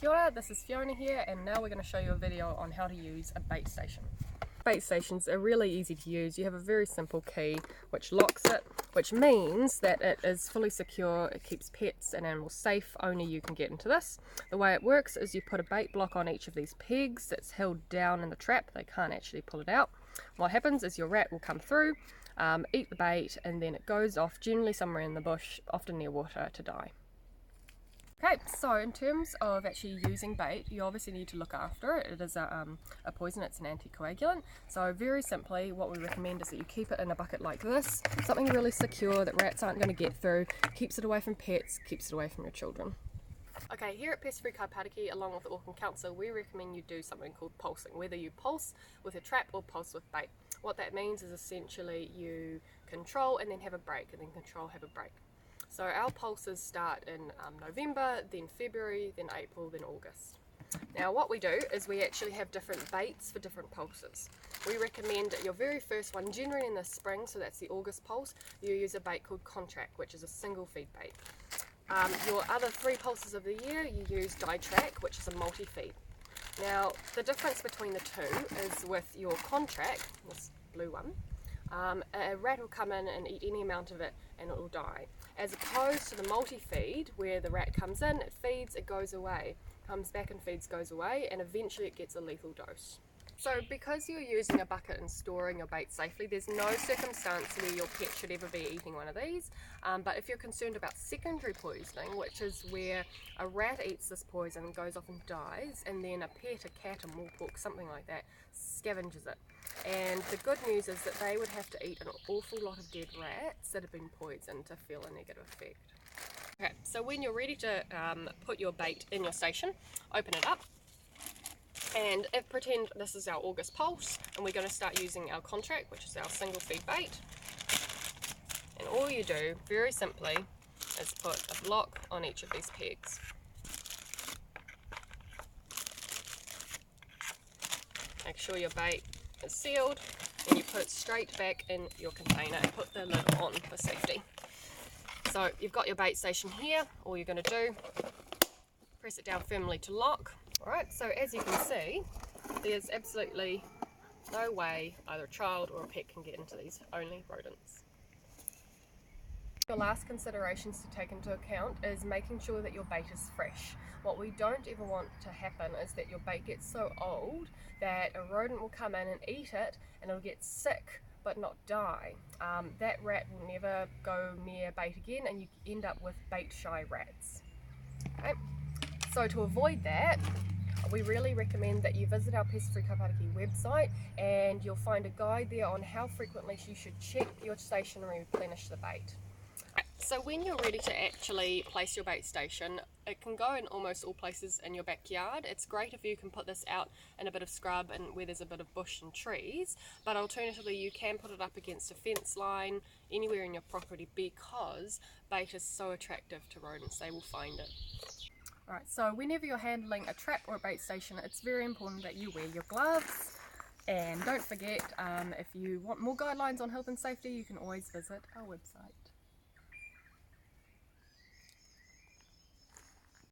Kia ora, this is Fiona here, and now we're going to show you a video on how to use a bait station. Bait stations are really easy to use. You have a very simple key which locks it, which means that it is fully secure, it keeps pets and animals safe, only you can get into this. The way it works is you put a bait block on each of these pegs that's held down in the trap, they can't actually pull it out. What happens is your rat will come through, eat the bait, and then it goes off, generally somewhere in the bush, often near water, to die. Okay, so in terms of actually using bait, you obviously need to look after it. It is a poison, it's an anticoagulant. So very simply, what we recommend is that you keep it in a bucket like this, something really secure that rats aren't going to get through, keeps it away from pets, keeps it away from your children. Okay, here at Pest Free Kaipatiki, along with the Auckland Council, we recommend you do something called pulsing, whether you pulse with a trap or pulse with bait. What that means is essentially you control and then have a break, and then control, have a break. So our pulses start in November, then February, then April, then August. Now what we do is we actually have different baits for different pulses. We recommend your very first one, generally in the spring, so that's the August pulse, you use a bait called EcoTrack, which is a single feed bait. Your other three pulses of the year, you use DieTrack, which is a multi-feed. Now the difference between the two is with your EcoTrack, this blue one, a rat will come in and eat any amount of it and it will die. As opposed to the multi-feed, where the rat comes in, it feeds, it goes away, comes back and feeds, goes away, and eventually it gets a lethal dose. So because you're using a bucket and storing your bait safely, there's no circumstance where your pet should ever be eating one of these. But if you're concerned about secondary poisoning, which is where a rat eats this poison and goes off and dies, and then a pet, a cat, a moorpork, something like that, scavenges it. And the good news is that they would have to eat an awful lot of dead rats that have been poisoned to feel a negative effect. Okay, so when you're ready to put your bait in your station, open it up. And pretend this is our August pulse, and we're going to start using our EcoTrack, which is our single feed bait. And all you do, very simply, is put a block on each of these pegs. Make sure your bait is sealed, and you put it straight back in your container and put the lid on for safety. So you've got your bait station here. All you're going to do, press it down firmly to lock. Alright, so as you can see, there's absolutely no way either a child or a pet can get into these, only rodents. Your last considerations to take into account is making sure that your bait is fresh. What we don't ever want to happen is that your bait gets so old that a rodent will come in and eat it and it'll get sick but not die. That rat will never go near bait again, and you end up with bait shy rats. Okay. So to avoid that, we really recommend that you visit our Pest Free Kaipatiki website, and you'll find a guide there on how frequently you should check your station and replenish the bait. So when you're ready to actually place your bait station, it can go in almost all places in your backyard. It's great if you can put this out in a bit of scrub and where there's a bit of bush and trees, but alternatively you can put it up against a fence line, anywhere in your property, because bait is so attractive to rodents, they will find it. Alright, so whenever you're handling a trap or a bait station, it's very important that you wear your gloves. And don't forget, if you want more guidelines on health and safety, you can always visit our website.